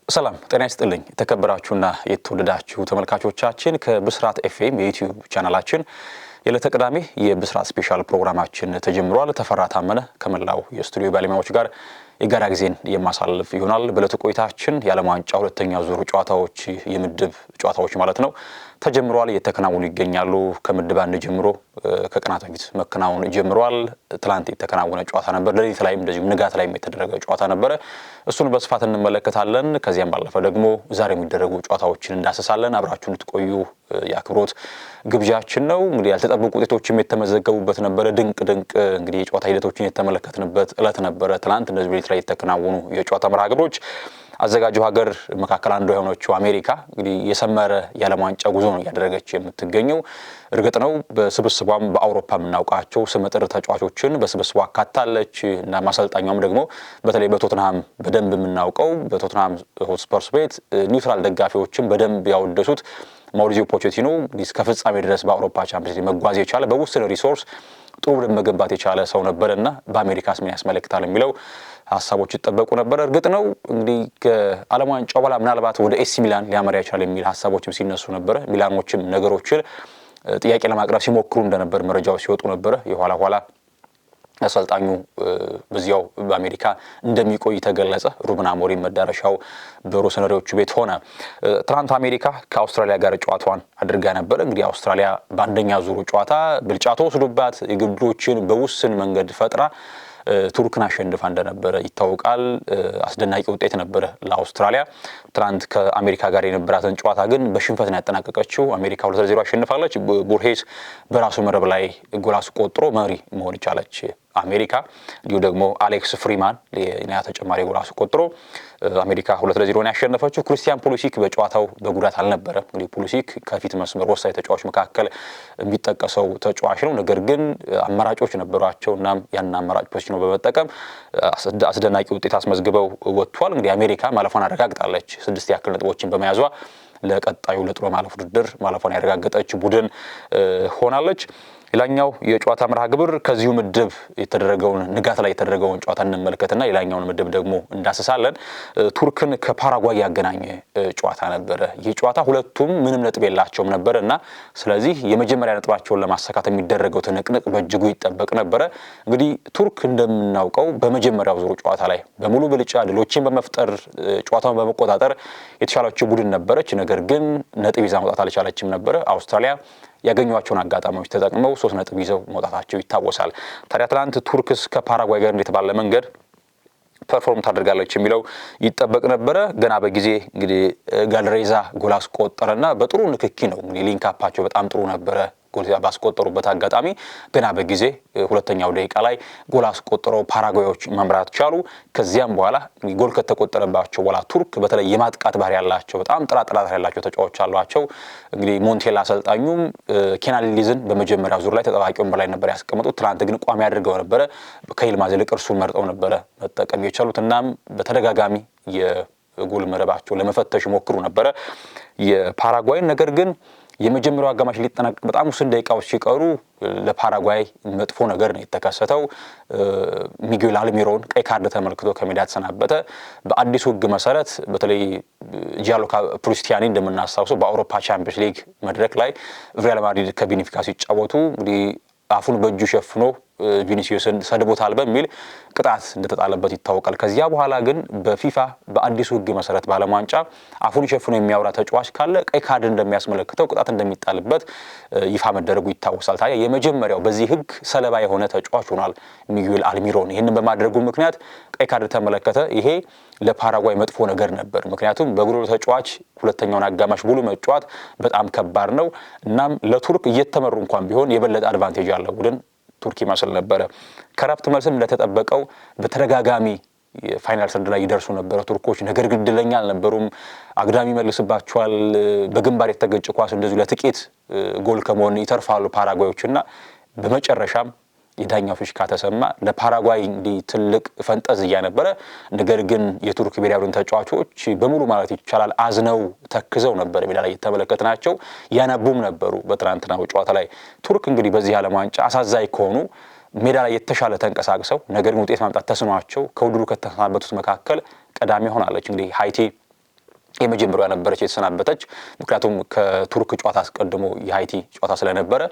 ሰላም ጤና ይስጥልኝ የተከበራችሁና የተወደዳችሁ ተመልካቾቻችን ከብስራት ኤፍኤም የዩቲዩብ ቻናላችን የዕለተ ቅዳሜ የብስራት ስፔሻል ፕሮግራማችን ተጀምሯል። ተፈራ ታመነ ከመላው የስቱዲዮ ባለሙያዎች ጋር የጋራ ጊዜን የማሳልፍ ይሆናል። በዕለቱ ቆይታችን የዓለም ዋንጫ ሁለተኛ ዙር ጨዋታዎች የምድብ ጨዋታዎች ማለት ነው ተጀምሯል፣ እየተከናወኑ ይገኛሉ። ከምድብ አንድ ጀምሮ ከቀናት በፊት መከናወን ጀምሯል። ትላንት የተከናወነ ጨዋታ ነበር። ሌሊት ላይም እንደዚሁ ንጋት ላይም የተደረገ ጨዋታ ነበር። እሱን በስፋት እንመለከታለን። ከዚያም ባለፈ ደግሞ ዛሬ የሚደረጉ ጨዋታዎችን እንዳሰሳለን። አብራችሁ እንድትቆዩ የአክብሮት ግብዣችን ነው። እንግዲህ ያልተጠበቁ ውጤቶችም የተመዘገቡበት ነበር። ድንቅ እንግዲህ የጨዋታ ሂደቶችን የተመለከትንበት ዕለት ነበር ትላንት። እንደዚህ ሌሊት ላይ የተከናወኑ የጨዋታ መርሃ ግብሮች አዘጋጁ ሀገር መካከል አንዱ የሆነችው አሜሪካ እንግዲህ የሰመረ የዓለም ዋንጫ ጉዞ ነው ያደረገች የምትገኘው። እርግጥ ነው በስብስቧም በአውሮፓ የምናውቃቸው ስመጥር ተጫዋቾችን በስብስቧ አካታለች እና ማሰልጣኛውም ደግሞ በተለይ በቶትንሃም በደንብ የምናውቀው በቶትንሃም ሆትስፐርስ ቤት ኒውትራል ደጋፊዎችን በደንብ ያወደሱት ማውሪዚዮ ፖቼቲኖ እስከ ፍጻሜ ድረስ በአውሮፓ ቻምፒየንስ ሊግ መጓዝ የቻለ በውስን ሪሶርስ ጥሩ ቡድን መገንባት የቻለ ሰው ነበርና በአሜሪካስ ምን ያስመለክታል የሚለው ሀሳቦች ይጠበቁ ነበር። እርግጥ ነው እንግዲህ ከዓለም ዋንጫው በኋላ ምናልባት ወደ ኤሲ ሚላን ሊያመራ ይችላል የሚል ሀሳቦችም ሲነሱ ነበር። ሚላኖችም ነገሮችን ጥያቄ ለማቅረብ ሲሞክሩ እንደነበር መረጃዎች ሲወጡ ነበር። የኋላ አሰልጣኙ በዚያው በአሜሪካ እንደሚቆይ ተገለጸ። ሩበን አሞሪም መዳረሻው በሮሰነሪዎቹ ቤት ሆነ። ትናንት አሜሪካ ከአውስትራሊያ ጋር ጨዋታዋን አድርጋ ነበር። እንግዲህ አውስትራሊያ በአንደኛ ዙሩ ጨዋታ ብልጫ ተወስዶባት የግብዶችን በውስን መንገድ ፈጥራ ቱርክን አሸንፋ እንደነበረ ይታወቃል። አስደናቂ ውጤት ነበረ ለአውስትራሊያ። ትናንት ከአሜሪካ ጋር የነበራትን ጨዋታ ግን በሽንፈት ነው ያጠናቀቀችው። አሜሪካ 2-0 አሸንፋለች። ቡርሄስ በራሱ መረብ ላይ ጎል አስቆጥሮ መሪ መሆን ይቻለች አሜሪካ። እንዲሁ ደግሞ አሌክስ ፍሪማን ሌላ ተጨማሪ ጎል አስቆጥሮ አሜሪካ 2-0 ነው ያሸነፈችው። ክሪስቲያን ፑሊሲክ በጨዋታው በጉዳት አልነበረም። እንግዲህ ፑሊሲክ ከፊት መስመር ወሳኝ ተጫዋች መካከል የሚጠቀሰው ተጫዋች ነው። ነገር ግን አማራጮች ነበሯቸው እና ያን አማራጭ ፖዚሽን በመጠቀም አስደናቂ ውጤት አስመዝግበው ወጥቷል። እንግዲህ አሜሪካ ማለፏን አረጋግጣለች። 6 ያክል ነጥቦችን በመያዟ ለቀጣዩ ለጥሎ ማለፍ ውድድር ማለፏን ያረጋገጠች ቡድን ሆናለች። ሌላኛው የጨዋታ መርሃ ግብር ከዚሁ ምድብ የተደረገውን ንጋት ላይ የተደረገውን ጨዋታ እንመልከትና ሌላኛውን ምድብ ደግሞ እንዳስሳለን። ቱርክን ከፓራጓይ ያገናኘ ጨዋታ ነበረ። ይህ ጨዋታ ሁለቱም ምንም ነጥብ የላቸውም ነበርና ስለዚህ የመጀመሪያ ነጥባቸውን ለማሳካት የሚደረገው ትንቅንቅ በእጅጉ ይጠበቅ ነበረ። እንግዲህ ቱርክ እንደምናውቀው በመጀመሪያው ዙሩ ጨዋታ ላይ በሙሉ ብልጫ ድሎችን በመፍጠር ጨዋታውን በመቆጣጠር የተሻለችው ቡድን ነበረች። ነገር ግን ነጥብ ይዛ መውጣት አልቻለችም ነበረ። አውስትራሊያ ያገኟቸውን አጋጣሚዎች ተጠቅመው 3 ነጥብ ይዘው መውጣታቸው ይታወሳል። ታዲያ ትናንት ቱርክስ ከፓራጓይ ጋር እንዴት ባለ መንገድ ፐርፎርም ታደርጋለች የሚለው ይጠበቅ ነበረ። ገና በጊዜ እንግዲህ ጋልሬዛ ጎል አስቆጠረና በጥሩ ንክኪ ነው እንግዲህ ሊንክ አፓቸው በጣም ጥሩ ነበረ። ጎል ባስቆጠሩበት አጋጣሚ ገና በጊዜ ሁለተኛው ደቂቃ ላይ ጎል አስቆጥረው ፓራጓዮች መምራት ቻሉ። ከዚያም በኋላ ጎል ከተቆጠረባቸው በኋላ ቱርክ በተለይ የማጥቃት ባህሪ ያላቸው በጣም ጥራት ያላቸው ተጫዋቾች አሏቸው። እንግዲህ ሞንቴላ አሰልጣኙም ኬናን ሊዝን በመጀመሪያው ዙር ላይ ተጠባቂ ወንበር ላይ ነበር ያስቀመጡት። ትናንት ግን ቋሚ አድርገው ነበረ። ከይልማዝ ይልቅ እርሱን መርጠው ነበረ መጠቀም የቻሉት። እናም በተደጋጋሚ የጎል መረባቸው ለመፈተሽ ሞክሩ ነበረ የፓራጓይን። ነገር ግን የመጀመሪያው አጋማሽ ሊጠናቀቅ በጣም ውስን ደቂቃዎች ሲቀሩ ለፓራጓይ መጥፎ ነገር ነው የተከሰተው። ሚጌል አልሚሮን ቀይ ካርድ ተመልክቶ ከሜዳ ተሰናበተ። በአዲሱ ሕግ መሰረት በተለይ ጂያንሉካ ፕሩስቲያኒ እንደምናስታውሰው በአውሮፓ ቻምፒየንስ ሊግ መድረክ ላይ ሪያል ማድሪድ ከቤኔፊካ ሲጫወቱ እንግዲህ አፉን በእጁ ሸፍኖ ቪኒሲዮስን ሰድቦታል በሚል ቅጣት እንደተጣለበት ይታወቃል። ከዚያ በኋላ ግን በፊፋ በአዲሱ ሕግ መሰረት በዓለም ዋንጫ አፉን ሸፍኖ የሚያወራ ተጫዋች ካለ ቀይ ካርድ እንደሚያስመለክተው ቅጣት እንደሚጣልበት ይፋ መደረጉ ይታወሳል። ታዲያ የመጀመሪያው በዚህ ሕግ ሰለባ የሆነ ተጫዋች ሆኗል ሚጌል አልሚሮን። ይህንን በማድረጉ ምክንያት ቀይ ካርድ ተመለከተ። ይሄ ለፓራጓይ መጥፎ ነገር ነበር። ምክንያቱም በእግሩ ተጫዋች ሁለተኛውን አጋማሽ ሙሉ መጫወት በጣም ከባድ ነው። እናም ለቱርክ እየተመሩ እንኳን ቢሆን የበለጠ አድቫንቴጅ ያለው ቡድን ቱርክ ይመስል ነበረ። ከረፍት መልስም እንደተጠበቀው በተደጋጋሚ የፋይናል ሰርድ ላይ ይደርሱ ነበረ ቱርኮች። ነገር ግን እድለኛ አልነበሩም። አግዳሚ መልስባቸዋል። በግንባር የተገጨ ኳስ እንደዚሁ ለጥቂት ጎል ከመሆን ይተርፋሉ ፓራጓዮችና በመጨረሻም የዳኛው ፊሽካ ተሰማ። ለፓራጓይ እንዲህ ትልቅ ፈንጠዝያ ነበረ። ነገር ግን የቱርክ ብሔራዊ ቡድን ተጫዋቾች በሙሉ ማለት ይቻላል አዝነው ተክዘው ነበር ሜዳ ላይ የተመለከትናቸው። ያነቡም ነበሩ በትናንትናው ጨዋታ ላይ። ቱርክ እንግዲህ በዚህ ዓለም ዋንጫ አሳዛኝ ከሆኑ ሜዳ ላይ የተሻለ ተንቀሳቅሰው ነገር ግን ውጤት ማምጣት ተስኗቸው ከውድድሩ ከተሰናበቱት መካከል ቀዳሚ ሆናለች። እንግዲህ ሃይቲ የመጀመሪያው ነበረች የተሰናበተች ምክንያቱም ከቱርክ ጨዋታ አስቀድሞ የሃይቲ ጨዋታ ስለነበረ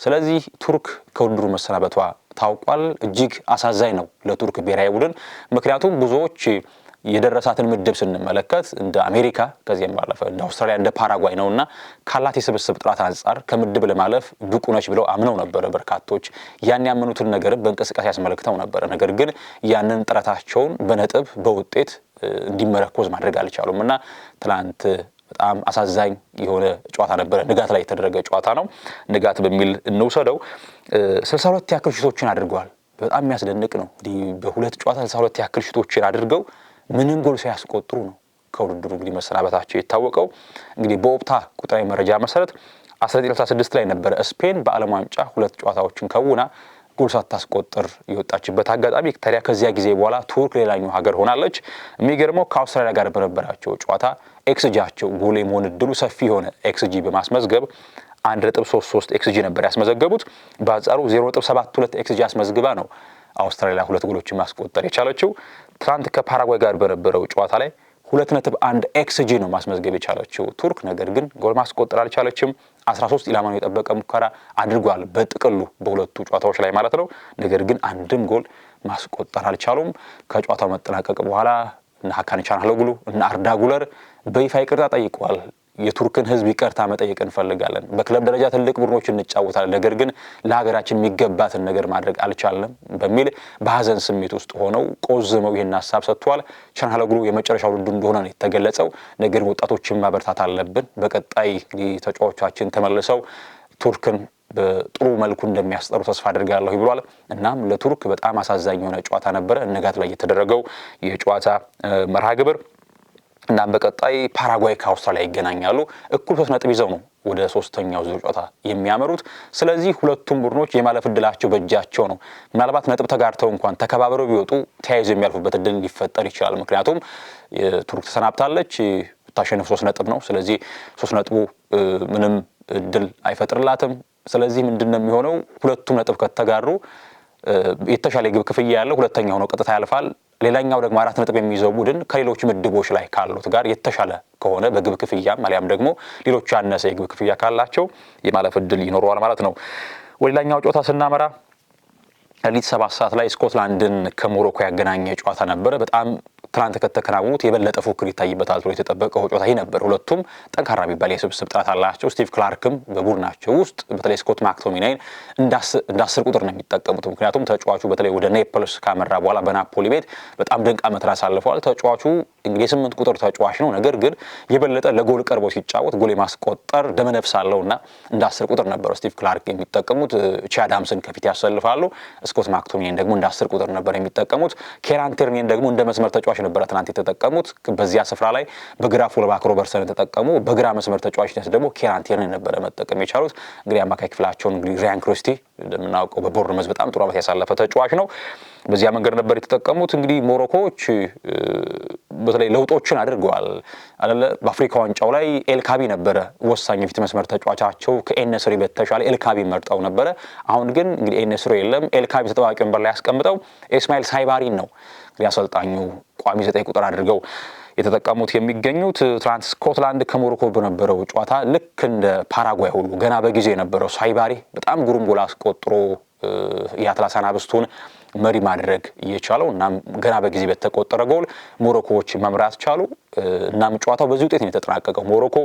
ስለዚህ ቱርክ ከውድድሩ መሰናበቷ ታውቋል እጅግ አሳዛኝ ነው ለቱርክ ብሔራዊ ቡድን ምክንያቱም ብዙዎች የደረሳትን ምድብ ስንመለከት እንደ አሜሪካ ከዚያም ባለፈ እንደ አውስትራሊያ እንደ ፓራጓይ ነውና ካላት የስብስብ ጥራት አንፃር ከምድብ ለማለፍ ብቁ ነች ብለው አምነው ነበር በርካቶች ያን ያመኑትን ነገር በእንቅስቃሴ ያስመለክተው ነበር ነገር ግን ያንን ጥረታቸውን በነጥብ በውጤት እንዲመረኮዝ ማድረግ አልቻሉምና ትላንት በጣም አሳዛኝ የሆነ ጨዋታ ነበር ንጋት ላይ የተደረገ ጨዋታ ነው ንጋት በሚል እንውሰደው 62 ያክል ሽቶችን አድርገዋል በጣም የሚያስደንቅ ነው እንግዲህ በሁለት ጨዋታ 62 ያክል ሽቶችን አድርገው ምንም ጎል ሳያስቆጥሩ ነው ከውድድሩ እንግዲህ መሰናበታቸው የታወቀው እንግዲህ በኦፕታ ቁጥራዊ መረጃ መሰረት 1966 ላይ ነበር ስፔን በዓለም ዋንጫ ሁለት ጨዋታዎችን ከውና ጎል ሳታስቆጥር የወጣችበት አጋጣሚ ታዲያ ከዚያ ጊዜ በኋላ ቱርክ ሌላኛው ሀገር ሆናለች የሚገርመው ከአውስትራሊያ ጋር በነበራቸው ጨዋታ ኤክስጂያቸው ጎል የመሆን እድሉ ሰፊ የሆነ ኤክስጂ በማስመዝገብ 1.33 ኤክስጂ ነበር ያስመዘገቡት በአንጻሩ 0.72 ኤክስጂ አስመዝግባ ነው አውስትራሊያ ሁለት ጎሎችን ማስቆጠር የቻለችው ትናንት ከፓራጓይ ጋር በነበረው ጨዋታ ላይ 2.1 ኤክስጂ ነው ማስመዝገብ የቻለችው ቱርክ ነገር ግን ጎል ማስቆጠር አልቻለችም 13 ኢላማውን የጠበቀ ሙከራ አድርጓል በጥቅሉ በሁለቱ ጨዋታዎች ላይ ማለት ነው ነገር ግን አንድም ጎል ማስቆጠር አልቻሉም ከጨዋታው መጠናቀቅ በኋላ እና ሀካን ቻንሃሎግሉ እና አርዳ ጉለር በይፋ ይቅርታ ጠይቀዋል የቱርክን ህዝብ ይቅርታ መጠየቅ እንፈልጋለን በክለብ ደረጃ ትልቅ ቡድኖች እንጫወታለን ነገር ግን ለሀገራችን የሚገባትን ነገር ማድረግ አልቻለም በሚል በሐዘን ስሜት ውስጥ ሆነው ቆዝመው ይሄን ሐሳብ ሰጥቷል ቻንሃሎግሉ የመጨረሻው ውድድር እንደሆነ ነው የተገለጸው ነገር ወጣቶችን ማበርታት አለብን በቀጣይ ተጫዋቾቻችን ተመልሰው ቱርክን በጥሩ መልኩ እንደሚያስጠሩ ተስፋ አድርጋለሁ ብሏል እናም ለቱርክ በጣም አሳዛኝ የሆነ ጨዋታ ነበር ንጋት ላይ የተደረገው የጨዋታ መርሃ ግብር እናም በቀጣይ ፓራጓይ ከአውስትራሊያ ይገናኛሉ እኩል 3 ነጥብ ይዘው ነው ወደ ሶስተኛው ዙር ጨዋታ የሚያመሩት ስለዚህ ሁለቱም ቡድኖች የማለፍ እድላቸው በእጃቸው ነው ምናልባት ነጥብ ተጋርተው እንኳን ተከባብረው ቢወጡ ተያይዘው የሚያልፉበት እድል ሊፈጠር ይችላል ምክንያቱም ቱርክ ተሰናብታለች ታሸንፍ 3 ነጥብ ነው ስለዚህ 3 ነጥቡ ምንም እድል አይፈጥርላትም ስለዚህ ምንድነው የሚሆነው ሁለቱም ነጥብ ከተጋሩ የተሻለ ግብ ክፍያ ያለው ሁለተኛው ነው ቀጥታ ያልፋል ሌላኛው ደግሞ 4 ነጥብ የሚይዘው ቡድን ከሌሎች ምድቦች ላይ ካሉት ጋር የተሻለ ከሆነ በግብ ክፍያ ማለያም ደግሞ ሌሎች ያነሰ የግብ ክፍያ ካላቸው የማለፍ እድል ይኖረዋል ማለት ነው ወሌላኛው ጨዋታ ስናመራ ሌሊት 7 ሰዓት ላይ ስኮትላንድን ከሞሮኮ ያገናኘ ጨዋታ ነበር በጣም ትናንት ከተከናወኑት የበለጠ ፉክክር ይታይበታል ተብሎ የተጠበቀው ጨዋታ ነበር ሁለቱም ጠንካራ ቢባል የስብስብ ጥራት አላቸው ስቲቭ ክላርክም በቡድናቸው ውስጥ በተለይ ስኮት ማክቶሚናይን እንዳስር ቁጥር ነው የሚጠቀሙት ምክንያቱም ተጫዋቹ በተለይ ወደ ኔፕልስ ካመራ በኋላ በናፖሊ ቤት በጣም ድንቅ ዓመት አሳልፈዋል ተጫዋቹ እንግዲህ 8 ቁጥር ተጫዋች ነው ነገር ግን የበለጠ ለጎል ቀርቦ ሲጫወት ጎል ማስቆጠር ደመነፍስ አለውና እንዳስር ቁጥር ነበር ስቲቭ ክላርክ የሚጠቀሙት ቻዳምስን ከፊት ያሰልፋሉ ስኮት ማክቶሚናይን ደግሞ እንዳስር ቁጥር ነበር የሚጠቀሙት ኬራን ቲርኒን ደግሞ እንደ መስመር ተጫዋች ነበር ትናንት የተጠቀሙት በዚያ ስፍራ ላይ በግራ ፉልባክ ሮበርትሰን ተጠቀሙ በግራ መስመር ተጫዋችነት ደግሞ ኬራን ቲርኒ ነበር መጠቀም የቻሉት እንግዲህ አማካይ ክፍላቸውን እንግዲህ ሪያን ክሪስቲ እንደምናውቀው በቦርንመዝ በጣም ጥሩ ዓመት ያሳለፈ ተጫዋች ነው በዚያ መንገድ ነበር የተጠቀሙት እንግዲህ ሞሮኮዎች በተለይ ለውጦችን አድርገዋል አይደለ በአፍሪካ ዋንጫው ላይ ኤልካቢ ነበር ወሳኝ የፊት መስመር ተጫዋቻቸው ከኤንስሪ በተሻለ ኤልካቢ መርጠው ነበር አሁን ግን እንግዲህ ኤንስሪ የለም ኤልካቢ ተጠባባቂ ወንበር ላይ ያስቀምጠው ኢስማኤል ሳይባሪን ነው ያሰልጣኙ ቋሚ 9 ቁጥር አድርገው የተጠቀሙት የሚገኙት ትራንስ ስኮትላንድ ከሞሮኮ በነበረው ጨዋታ ልክ እንደ ፓራጓይ ሁሉ ገና በጊዜ የነበረው ሳይባሪ በጣም ግሩም ጎል አስቆጥሮ የአትላስ አናብስቱን መሪ ማድረግ የቻለው እና ገና በጊዜ በተቆጠረ ጎል ሞሮኮዎች መምራት ቻሉ እና ጨዋታው በዚህ ውጤት ነው የተጠናቀቀው ሞሮኮ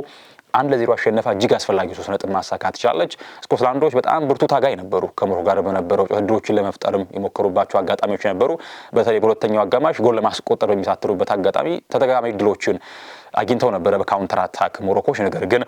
1-0 አሸነፋ እጅግ አስፈላጊ 3 ነጥብ ማሳካት ቻለች ስኮትላንዶች በጣም ብርቱ ታጋይ ነበሩ ከሞሮኮ ጋር በነበረው ጨዋታዎችን ለመፍጠርም የሞከሩባቸው አጋጣሚዎች ነበሩ በተለይ በሁለተኛው አጋማሽ ጎል ለማስቆጠር በሚሳተሩበት አጋጣሚ ተደጋጋሚ ድሎችን አግኝተው ነበር በካውንተር አታክ ሞሮኮች ነገር ግን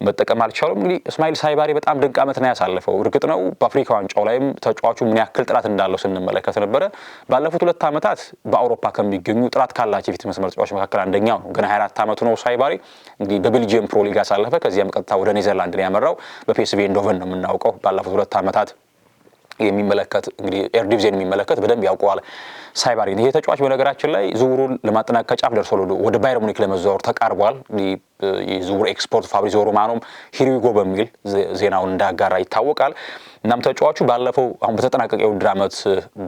መጠቀም አልቻሉም እንግዲህ እስማኤል ሳይባሪ በጣም ድንቅ ዓመት ነው ያሳለፈው እርግጥ ነው በአፍሪካ ዋንጫው ላይም ተጫዋቹ ምን ያክል ጥራት እንዳለው ስንመለከት ነበር ባለፉት 2 ዓመታት በአውሮፓ ከሚገኙ ጥራት ካላቸው የፊት መስመር ተጫዋቾች መካከል አንደኛው ነው ገና 24 ዓመቱ ነው ሳይባሪ እንግዲህ በቤልጂየም ፕሮ ሊግ አሳለፈ ከዚያም ቀጥታ ወደ ኔዘርላንድ ነው ያመራው በፒኤስቪ ኤንዶቨን ነው የምናውቀው ባለፉት 2 ዓመታት የሚመለከት እንግዲህ ኤርዲቪዥን የሚመለከት በደንብ ያውቀዋል ሳይባሪ ይሄ ተጫዋች በነገራችን ላይ ዝውውሩን ለማጠናቀቅ ጫፍ ደርሶ ወደ ባየር ሙኒክ ለመዘዋወር ተቃርቧል የዝውውር ኤክስፖርት ፋብሪዚዮ ሮማኖም ሂሪጎ በሚል ዜናውን እንዳጋራ ይታወቃል እናም ተጫዋቹ ባለፈው አሁን በተጠናቀቀው የውድድር ዓመት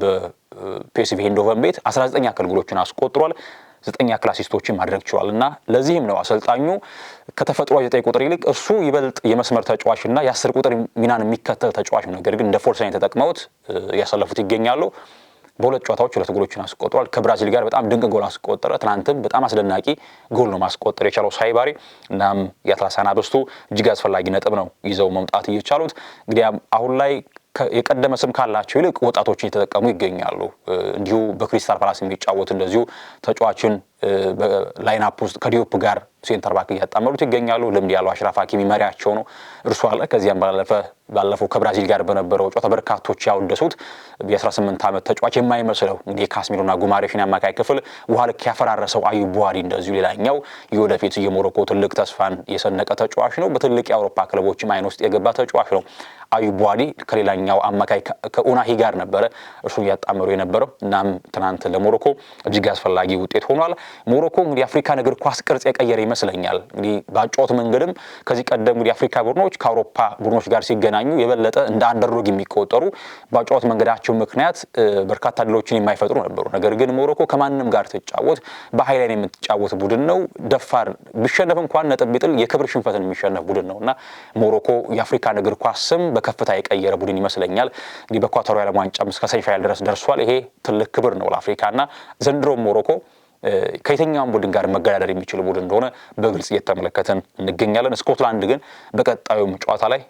በፒኤስቪ ኤንዶቨን ቤት 19 ያክል ጎሎችን አስቆጥሯል 9 ክላስ አሲስቶችን ማድረግ ችሏልና ለዚህም ነው አሰልጣኙ ከተፈጥሮ 9 ቁጥር ይልቅ እርሱ ይበልጥ የመስመር ተጫዋችና የ10 ቁጥር ሚናን የሚከተል ተጫዋች ነው። ነገር ግን እንደ ፎልስ ናይን ተጠቅመውት ያሰለፉት ይገኛሉ። በሁለት ጨዋታዎች 2 ጎሎችን አስቆጥሯል። ከብራዚል ጋር በጣም ድንቅ ጎል አስቆጠረ። ትናንትም በጣም አስደናቂ ጎል ነው ማስቆጠር የቻለው ሳይባሪ። እናም የአትላስ አናበስቱ እጅግ አስፈላጊ ነጥብ ነው ይዘው መምጣት እየቻሉት። እንግዲህ አሁን ላይ የቀደመ ስም ካላቸው ይልቅ ወጣቶችን እየተጠቀሙ ይገኛሉ። እንዲሁ በክሪስታል ፓላስ የሚጫወት እንደዚሁ ተጫዋችን በላይን አፕ ውስጥ ከዲዮፕ ጋር ሴንተር ባክ እያጣመሩት ይገኛሉ። ልምድ ያለው አሽራፍ ሀኪሚ መሪያቸው ነው እርሱ አለ። ከዚያም ባለፈው ከብራዚል ጋር በነበረው ጨዋታ በርካቶች ያወደሱት የ18 ዓመት ተጫዋች የማይመስለው እንግዲህ የካስሚሮና ጉማሬሽን አማካይ ክፍል ውሃ ልክ ያፈራረሰው አዩብ ቡዋዲ እንደዚሁ ሌላኛው የወደፊት የሞሮኮ ትልቅ ተስፋን የሰነቀ ተጫዋች ነው። በትልቅ የአውሮፓ ክለቦችም አይን ውስጥ የገባ ተጫዋች ነው። አዩብ ቡዋዲ ከሌላኛው አማካይ ከኡናሂ ጋር ነበረ እርሱን ያጣመሩ የነበረው። እናም ትናንት ለሞሮኮ እጅግ አስፈላጊ ውጤት ሆኗል። ሞሮኮ እንግዲህ አፍሪካን እግር ኳስ ቅርጽ የቀየረ ይመስለኛል። እንግዲህ ባጫወት መንገድም ከዚህ ቀደም እንግዲህ አፍሪካ ቡድኖች ከአውሮፓ ቡድኖች ጋር ሲገናኙ የበለጠ እንደ አንደርዶግ የሚቆጠሩ ባጫወት መንገዳቸው ምክንያት በርካታ ድሎችን የማይፈጥሩ ነበሩ። ነገር ግን ሞሮኮ ከማንም ጋር ትጫወት በኃይል የምትጫወት ቡድን ነው። ደፋር ቢሸነፍ እንኳን ነጥብ ቢጥል የክብር ሽንፈትን የሚሸነፍ ቡድን ነውና ሞሮኮ የአፍሪካን እግር ኳስ ስም በከፍታ የቀየረ ቡድን ይመስለኛል። እንግዲህ በኳታሩ ዓለም ዋንጫም እስከ ሴሚፋይናል ድረስ ደርሷል። ይሄ ትልቅ ክብር ነው ለአፍሪካና ዘንድሮ ሞሮኮ ከየትኛውም ቡድን ጋር መገዳደር የሚችል ቡድን እንደሆነ በግልጽ እየተመለከተን እንገኛለን። ስኮትላንድ ግን በቀጣዩም ጨዋታ ላይ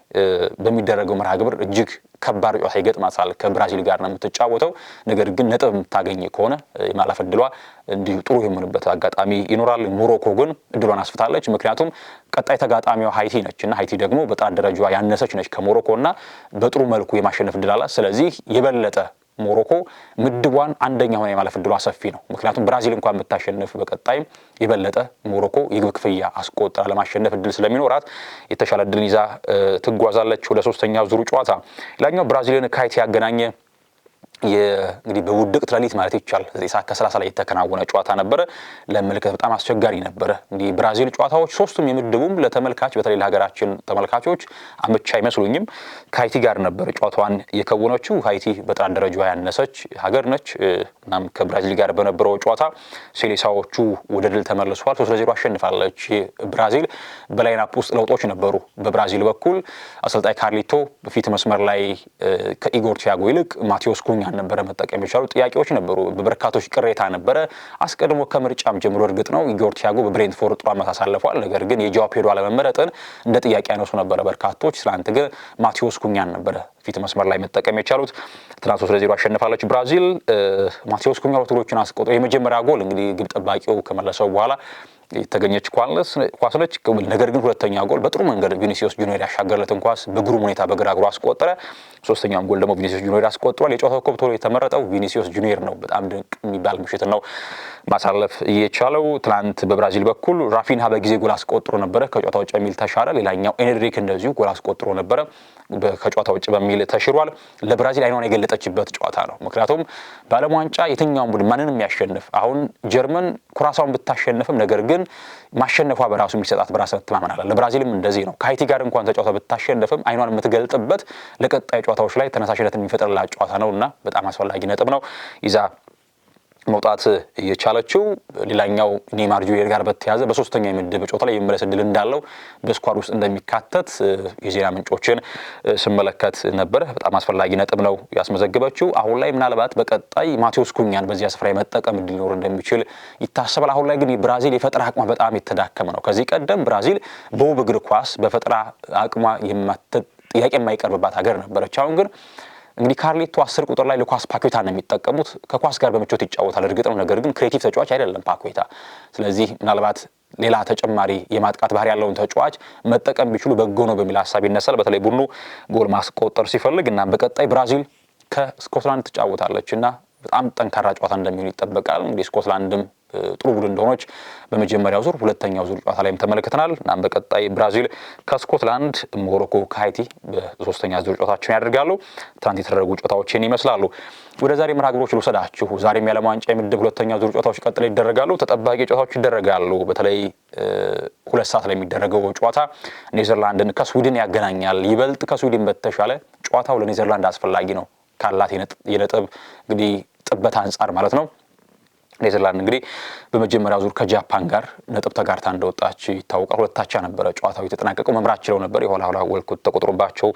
በሚደረገው መርሃ ግብር እጅግ ከባድ ጨዋታ ይገጥማታል። ከብራዚል ጋር ነው የምትጫወተው። ነገር ግን ነጥብ የምታገኝ ከሆነ የማለፍ እድሏ እንዲሁ ጥሩ የሚሆንበት አጋጣሚ ይኖራል። ሞሮኮ ግን እድሏን አስፍታለች። ምክንያቱም ቀጣይ ተጋጣሚዋ ሃይቲ ነችና ሃይቲ ደግሞ በጥራት ደረጃዋ ያነሰች ነች ከሞሮኮና በጥሩ መልኩ የማሸነፍ እድል አላት። ስለዚህ የበለጠ ሞሮኮ ምድቧን አንደኛ ሆነ የማለፍ እድሏ ሰፊ ነው። ምክንያቱም ብራዚል እንኳን ብታሸንፍ በቀጣይም የበለጠ ሞሮኮ የግብ ክፍያ አስቆጥራ ለማሸነፍ እድል ስለሚኖራት የተሻለ እድልን ይዛ ትጓዛለች ወደ 3ኛው ዙር ጨዋታ። ሌላኛው ብራዚልን ከሃይቲ ያገናኘ እንግዲህ በውድቅት ሌሊት ማለት ይቻላል 9 ሰዓት ከ30 ላይ የተከናወነ ጨዋታ ነበረ። ለመመልከት በጣም አስቸጋሪ ነበረ። እንግዲህ ብራዚል ጨዋታዎች ሶስቱም የምድቡም ለተመልካች በተለይ ለሀገራችን ተመልካቾች አመቺ አይመስሉኝም። ከሃይቲ ጋር ነበር ጨዋታዋን የከወነችው። ሃይቲ በጥራት ደረጃዋ ያነሰች ሀገር ነች። እናም ከብራዚል ጋር በነበረው ጨዋታ ሴሌሳዎቹ ወደ ድል ተመልሰዋል። 3-0 አሸንፋለች ብራዚል። በላይን አፕ ውስጥ ለውጦች ነበሩ። በብራዚል በኩል አሰልጣኝ ካርሊቶ በፊት መስመር ላይ ከኢጎር ቲያጎ ይልቅ ማቴዎስ ኩኛ ነበረ መጠቀም የቻሉ ጥያቄዎች ነበሩ። በበርካቶች ቅሬታ ነበረ። አስቀድሞ ከምርጫም ጀምሮ እርግጥ ነው ኢጎር ቲያጎ በብሬንትፎርድ ጥሩ ዓመት አሳልፏል። ነገር ግን የጃዋ ፔድሮ አለመመረጥን እንደ ጥያቄ ያነሱ ነበረ በርካቶች። ትናንት ግን ማቴዎስ ኩኛን ነበረ ፊት መስመር ላይ መጠቀም የቻሉት። ትናንት 3-0 አሸንፋለች ብራዚል። ማቴዎስ ኩኛ 2 ጎሎችን አስቆጥሮ የመጀመሪያ ጎል እንግዲህ ግብ ጠባቂው ከመለሰው በኋላ የተገኘች ኳስ ነች። ነገር ግን ሁለተኛ ጎል በጥሩ መንገድ ቪኒሲዮስ ጁኒየር ያሻገረለትን ኳስ በግሩም ሁኔታ በግራ እግሩ አስቆጠረ። 3ኛውም ጎል ደግሞ ቪኒሲዮስ ጁኒየር አስቆጥሯል። የጨዋታው ኮከብ ተብሎ የተመረጠው ቪኒሲዮስ ጁኒየር ነው። በጣም ድንቅ የሚባል ምሽት ነው ማሳለፍ እየቻለው። ትናንት በብራዚል በኩል ራፊንሃ በጊዜ ጎል አስቆጥሮ ነበረ፣ ከጨዋታ ውጭ በሚል ተሻረ። ሌላኛው ኤንሪክ እንደዚሁ ጎል አስቆጥሮ ነበረ፣ ከጨዋታ ውጭ በሚል ተሽሯል። ለብራዚል አይኗን የገለጠችበት ጨዋታ ነው። ምክንያቱም በዓለም ዋንጫ የትኛውም ቡድን ማንንም የሚያሸንፍ አሁን ጀርመን ኩራሳውን ብታሸንፍም ነገር ግን ማሸነፏ በራሱ የሚሰጣት በራስ መተማመን አለ። ለብራዚልም እንደዚህ ነው። ከሃይቲ ጋር እንኳን ተጫውታ ብታሸንፍም አይኗን የምትገልጥበት ለቀጣይ ጨዋታዎች ላይ ተነሳሽነትን የሚፈጥርላት ጨዋታ ነውና በጣም አስፈላጊ ነጥብ ነው ይዛ መውጣት የቻለችው። ሌላኛው ኔይማር ጁኒየር ጋር በተያዘ በ3ኛው የምድብ ጨዋታ ላይ የመመለስ እድል እንዳለው በስኳድ ውስጥ እንደሚካተት የዜና ምንጮችን ስመለከት ነበር። በጣም አስፈላጊ ነጥብ ነው ያስመዘገበችው። አሁን ላይ ምናልባት በቀጣይ ማቴዎስ ኩኛን በዚያ ስፍራ የመጠቀም እድል ሊኖር እንደሚችል ይታሰባል። አሁን ላይ ግን የብራዚል የፈጠራ አቅሟ በጣም የተዳከመ ነው። ከዚህ ቀደም ብራዚል በውብ እግር ኳስ በፈጠራ አቅሟ ጥያቄ የማይቀርብባት ሀገር ነበረች። አሁን ግን እንግዲህ ካርሊቶ 10 ቁጥር ላይ ለኳስ ፓኬታ ነው የሚጠቀሙት። ከኳስ ጋር በመቾት ይጫወታል እርግጥ ነው። ነገር ግን ክሬቲቭ ተጫዋች አይደለም ፓኬታ። ስለዚህ ምናልባት ሌላ ተጨማሪ የማጥቃት ባህሪ ያለውን ተጫዋች መጠቀም ቢችሉ በጎ ነው በሚል ሀሳብ ይነሳል። በተለይ ቡድኑ ጎል ማስቆጠር ሲፈልግ እና በቀጣይ ብራዚል ከስኮትላንድ ትጫወታለችና በጣም ጠንካራ ጨዋታ እንደሚሆን ይጠበቃል። እንግዲህ ስኮትላንድም ጥሩ ቡድን እንደሆነች በመጀመሪያው ዙር 2ኛው ዙር ጨዋታ ላይም ተመልክተናል። እናም በቀጣይ ብራዚል ከስኮትላንድ፣ ሞሮኮ ከሃይቲ በ3ኛ ዙር ጨዋታቸውን ያደርጋሉ። ትናንት የተደረጉ ጨዋታዎችን ይመስላሉ። ወደ ዛሬ መርሃ ግብሮች ልውሰዳችሁ። ዛሬም የዓለም ዋንጫ የምድብ 2ኛው ዙር ጨዋታዎች ቀጥለው ይደረጋሉ። ተጠባቂ ጨዋታዎች ይደረጋሉ። በተለይ 2 ሰዓት ላይ የሚደረገው ጨዋታ ኔዘርላንድን ከስዊድን ያገናኛል። ይበልጥ ከስዊድን በተሻለ ጨዋታው ለኔዘርላንድ አስፈላጊ ነው ካላት የነጥብ እንግዲህ ጥበት አንጻር ማለት ነው። ኔዘርላንድ እንግዲህ በመጀመሪያው ዙር ከጃፓን ጋር ነጥብ ተጋርታ እንደወጣች ይታወቃል። ሁለታቻ ነበር ጨዋታው የተጠናቀቀው። መምራት ችለው ነበር። የኋላ ወልኩት ተቆጥሮባቸው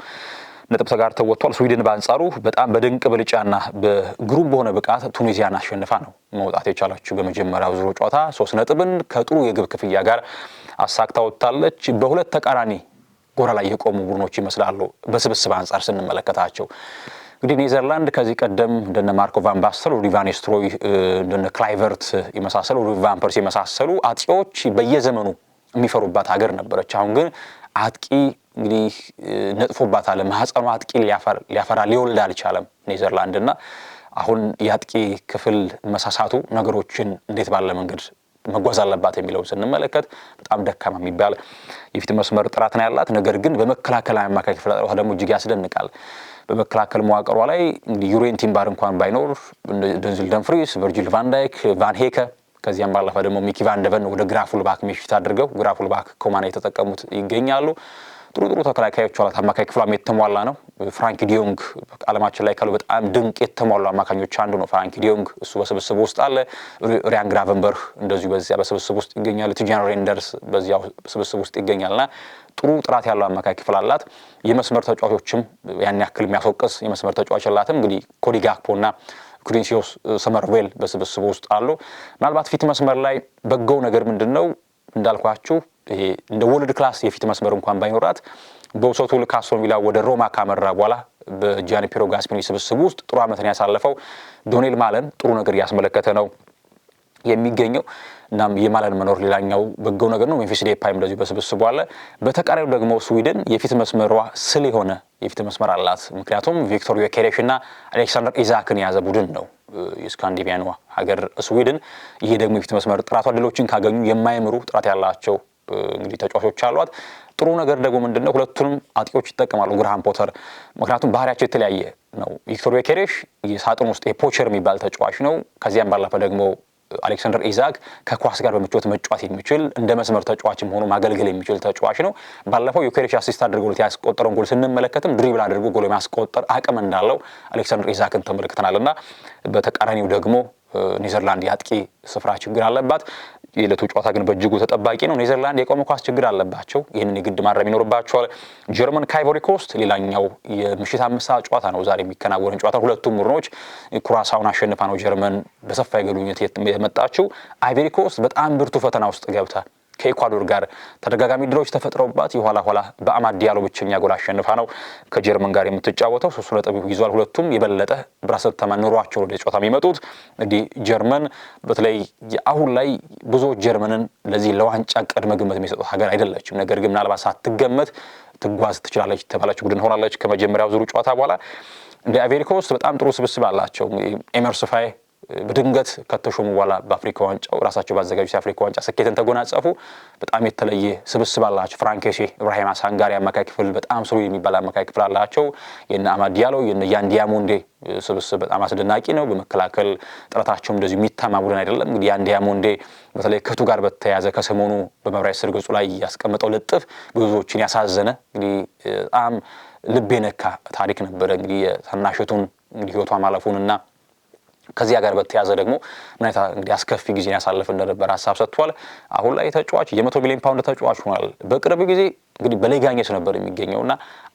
ነጥብ ተጋርተው ወጥቷል። ስዊድን በአንጻሩ በጣም በድንቅ ብልጫና በግሩም በሆነ ብቃት ቱኒዚያን አሸንፋ ነው መውጣት የቻለችው። በመጀመሪያው ዙር ጨዋታ 3 ነጥብን ከጥሩ የግብ ክፍያ ጋር አሳክታ ወጥታለች። በሁለት ተቃራኒ ጎራ ላይ የቆሙ ቡድኖች ይመስላሉ በስብስብ አንጻር ስንመለከታቸው። እንግዲህ ኔዘርላንድ ከዚህ ቀደም እንደነ ማርኮ ቫን ባስተል፣ ሩዲ ቫን ኒስተልሮይ፣ እንደነ ክላይቨርት የመሳሰሉ ሩዲ ቫን ፐርሲ የመሳሰሉ አጥቂዎች በየዘመኑ የሚፈሩባት ሀገር ነበረች። አሁን ግን አጥቂ እንግዲህ ነጥፎባታል። ማህፀኑ አጥቂ ሊያፈራ ሊወልድ አልቻለም ኔዘርላንድና አሁን የአጥቂ ክፍል መሳሳቱ ነገሮችን እንዴት ባለ መንገድ መጓዝ አለባት የሚለው ስንመለከት በጣም ደካማ የሚባል የፊት መስመር ጥራት ነው ያላት። ነገር ግን በመከላከል አማካይ ክፍል ደግሞ እጅግ ያስደንቃል። በመከላከል መዋቅሯ ላይ እንግዲህ ዩሬን ቲምባር እንኳን ባይኖር ደንዝል ደምፍሪስ፣ ቨርጂል ቫን ዳይክ፣ ቫን ሄከ ከዚያም ባለፈ ደግሞ ሚኪ ቫን ደቨን ወደ ግራ ፉልባክ ሜሽት አድርገው ግራ ፉልባክ ኮማና የተጠቀሙት ይገኛሉ። ጥሩ ተከላካዮች አሏት። አማካይ ክፍሏም የተሟላ ነው። ፍራንኪ ዲዮንግ ዓለማችን ላይ ካሉ በጣም ድንቅ የተሟሉ አማካኞች አንዱ ነው ፍራንኪ ዲዮንግ። እሱ በስብስብ ውስጥ አለ። ሪያን ግራቨንበርግ እንደዚሁ በዚያ በስብስብ ውስጥ ይገኛል። ቲጃን ሬንደርስ በዚያው ስብስብ ውስጥ ይገኛልና ጥሩ ጥራት ያለው አማካይ ክፍል አላት። የመስመር ተጫዋቾችም ያን ያክል የሚያስወቅስ የመስመር ተጫዋች አላትም። እንግዲህ ኮዲ ጋክፖና ኩሪንሲዮስ ሰመርቬል በስብስብ ውስጥ አሉ። ምናልባት ፊት መስመር ላይ በጎው ነገር ምንድነው እንዳልኳችሁ ይሄ እንደ ወርልድ ክላስ የፊት መስመር እንኳን ባይኖራት በውሰቱ ልክ አስቶን ቪላ ወደ ሮማ ካመራ በኋላ በጂያኒ ፒሮ ጋስፔኒ ስብስብ ውስጥ ጥሩ ዓመትን ያሳለፈው ዶኔል ማለን ጥሩ ነገር ያስመለከተ ነው የሚገኘው። እናም የማለን መኖር ሌላኛው በጎው ነገር ነው። ሜምፊስ ዴፓይም እንደዚሁ በስብስቡ አለ። በተቃራኒው ደግሞ ስዊድን የፊት መስመሯ ስል የሆነ የፊት መስመር አላት። ምክንያቱም ቪክቶር ዮኬሬሽ እና አሌክሳንደር ኢዛክን የያዘ ቡድን ነው የስካንዲኔቪያኗ ሀገር ስዊድን። ይሄ ደግሞ የፊት መስመር ጥራቷ ድሎችን ካገኙ የማይምሩ ጥራት ያላቸው እንግዲህ ተጫዋቾች አሏት። ጥሩ ነገር ደግሞ ምንድነው ሁለቱንም አጥቂዎች ይጠቀማሉ ግርሃም ፖተር። ምክንያቱም ባህሪያቸው የተለያየ ነው። ቪክቶር ዮኬሬሽ የሳጥን ውስጥ የፖቸር የሚባል ተጫዋች ነው። ከዚያም ባለፈ ደግሞ አሌክሳንደር ኢዛክ ከኳስ ጋር በምቾት መጫወት የሚችል እንደ መስመር ተጫዋችም ሆኖ ማገልገል የሚችል ተጫዋች ነው። ባለፈው ዮኬሬሽ አሲስት አድርጎለት ያስቆጠረውን ጎል ስንመለከትም ድሪብል አድርጎ ጎል የማስቆጠር አቅም እንዳለው አሌክሳንደር ኢዛክን ተመልክተናልና በተቃራኒው ደግሞ ኔዘርላንድ የአጥቂ ስፍራ ችግር አለባት። የዕለቱ ጨዋታ ግን በእጅጉ ተጠባቂ ነው። ኔዘርላንድ የቆመ ኳስ ችግር አለባቸው። ይህንን የግድ ማረም ይኖርባቸዋል። ጀርመን ከአይቮሪ ኮስት ሌላኛው የምሽት 5 ሰዓት ጨዋታ ነው ዛሬ የሚከናወን ጨዋታ። ሁለቱም ቡድኖች ኩራሳውን አሸንፋ ነው ጀርመን በሰፋ የገሉኝት የመጣችው። አይቮሪ ኮስት በጣም ብርቱ ፈተና ውስጥ ገብታ ከኢኳዶር ጋር ተደጋጋሚ ድሎች ተፈጥረውባት የኋላ በአማድ ዲያሎ ብቸኛ ጎል አሸንፋ ነው ከጀርመን ጋር የምትጫወተው። 3 ነጥብ ይዟል። ሁለቱም የበለጠ ብራሰት ተመንሯቸው ወደ ጨዋታ የሚመጡት እንግዲህ ጀርመን በተለይ አሁን ላይ ብዙዎች ጀርመንን ለዚህ ለዋንጫ ቅድመ ግምት የሚሰጡት ሀገር አይደለችም። ነገር ግን ምናልባት ሳትገመት ትጓዝ ትችላለች ተባለች ቡድን ሆናለች ከመጀመሪያው ዙሩ ጨዋታ በኋላ። እንደ አይቮሪ ኮስት በጣም ጥሩ ስብስብ አላቸው። ኤመርስ ፋይ በድንገት ከተሾሙ በኋላ በአፍሪካ ዋንጫው ራሳቸው ባዘጋጁት የአፍሪካ ዋንጫ ስኬትን ተጎናጸፉ። በጣም የተለየ ስብስብ አላቸው። ፍራንኬሲ ኢብራሂማ ሳንጋሪ አማካይ ክፍል በጣም ሰው የሚባል አማካይ ክፍል አላቸው። የነ አማድ ዲያሎ የነ ያን ዲያሞንዴ ስብስብ በጣም አስደናቂ ነው። በመከላከል ጥረታቸው እንደዚሁ የሚታማ ቡድን አይደለም። እንግዲህ ያን ዲያሞንዴ በተለይ ከቱ ጋር በተያያዘ ከሰሞኑ በመብራሪያ ስር ገጹ ላይ ያስቀመጠው ልጥፍ ብዙዎችን ያሳዘነ እንግዲህ በጣም ልብ የነካ ታሪክ ነበረ። እንግዲህ የታናሽቱን እንግዲህ ህይወቷ ማለፉንና ከዚያ ጋር በተያያዘ ደግሞ ምን አይነት እንግዲህ አስከፊ ጊዜ ያሳለፈ እንደነበር ሐሳብ ሰጥቷል። አሁን ላይ ተጫዋች የ100 ሚሊዮን ፓውንድ ተጫዋች ሆኗል። በቅርብ ጊዜ እንግዲህ በሌጋኘስ ነበር የሚገኘውና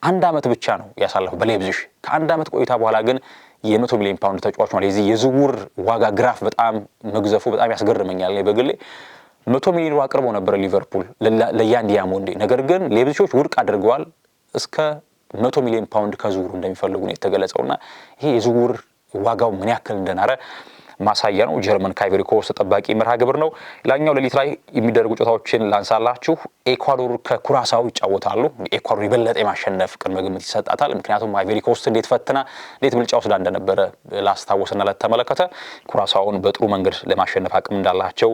1 ዓመት ብቻ ነው ያሳለፈው በሌብዚሽ። ከ1 ዓመት ቆይታ በኋላ ግን የ100 ሚሊዮን ፓውንድ ተጫዋች ሆኗል። የዚህ የዝውውር ዋጋ ግራፍ በጣም መግዘፉ በጣም ያስገርመኛል። በግሌ 100 ሚሊዮን አቅርቦ ነበር ሊቨርፑል ለያን ዲያሞንዴ። ነገር ግን ሌብዚሾች ውድቅ አድርገዋል። እስከ 100 ሚሊዮን ፓውንድ ከዝውውሩ እንደሚፈልጉ ነው የተገለጸውና ይሄ የዝውውር ዋጋው ምን ያክል እንደናረ ማሳያ ነው። ጀርመን ከአይቮሪ ኮስት ተጠባቂ መርሃ ግብር ነው። ሌላኛው ሌሊት ላይ የሚደረጉ ጨዋታዎችን ላንሳላችሁ። ኤኳዶር ከኩራሳው ይጫወታሉ። ኤኳዶር የበለጠ የማሸነፍ ቅድመ ግምት ይሰጣታል። ምክንያቱም አይቮሪ ኮስት እንዴት ፈትና እንዴት ብልጫ ወስዳ እንደነበረ ላስታወስና ለተመለከተ ኩራሳውን በጥሩ መንገድ ለማሸነፍ አቅም እንዳላቸው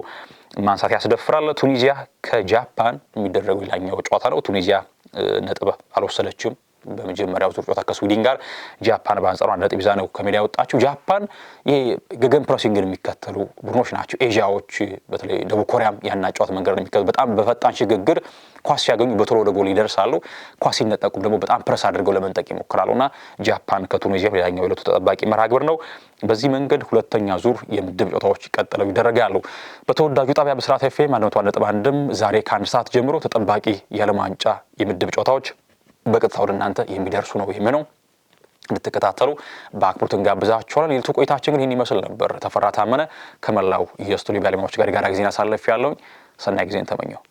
ማንሳት ያስደፍራል። ቱኒዚያ ከጃፓን የሚደረጉ ሌላኛው ጨዋታ ነው። ቱኒዚያ ነጥብ አልወሰደችም በመጀመሪያው ዙር ጨዋታ ከስዊድን ጋር ጃፓን በአንጻሩ 1 ነጥብ ይዛ ነው ከሜዳ ያወጣችው። ጃፓን ይሄ ገገን ፕሬሲንግን የሚከተሉ ቡድኖች ናቸው። ኤዥያዎች በተለይ ደቡብ ኮሪያም ያናጫወት መንገድ የሚከተሉ በጣም በፈጣን ሽግግር ኳስ ሲያገኙ በቶሎ ወደ ጎል ይደርሳሉ። ኳስ ሲነጠቁም ደግሞ በጣም ፕረስ አድርገው ለመንጠቅ ይሞክራሉና ጃፓን ከቱኒዚያ ሌላኛው የዕለቱ ተጠባቂ መርሃ ግብር ነው። በዚህ መንገድ ሁለተኛ ዙር የምድብ ጨዋታዎች ቀጥለው ይደረጋሉ። በተወዳጁ ጣቢያ ብስራት ኤፍኤም 101.1 ዛሬ ከ1 ሰዓት ጀምሮ ተጠባቂ የዓለም ዋንጫ የምድብ ጨዋታዎች በቀጥታ ወደ እናንተ የሚደርሱ ነው የሚሆነው። እንድትከታተሉ በአክብሮት እንጋብዛችኋለን። የዕለቱ ቆይታችን ግን ይህን ይመስል ነበር። ተፈራ ታመነ ከመላው የስቱዲዮ ባለሙያዎች ጋር ጊዜን አሳልፌያለሁ። ሰናይ ጊዜን ተመኘው።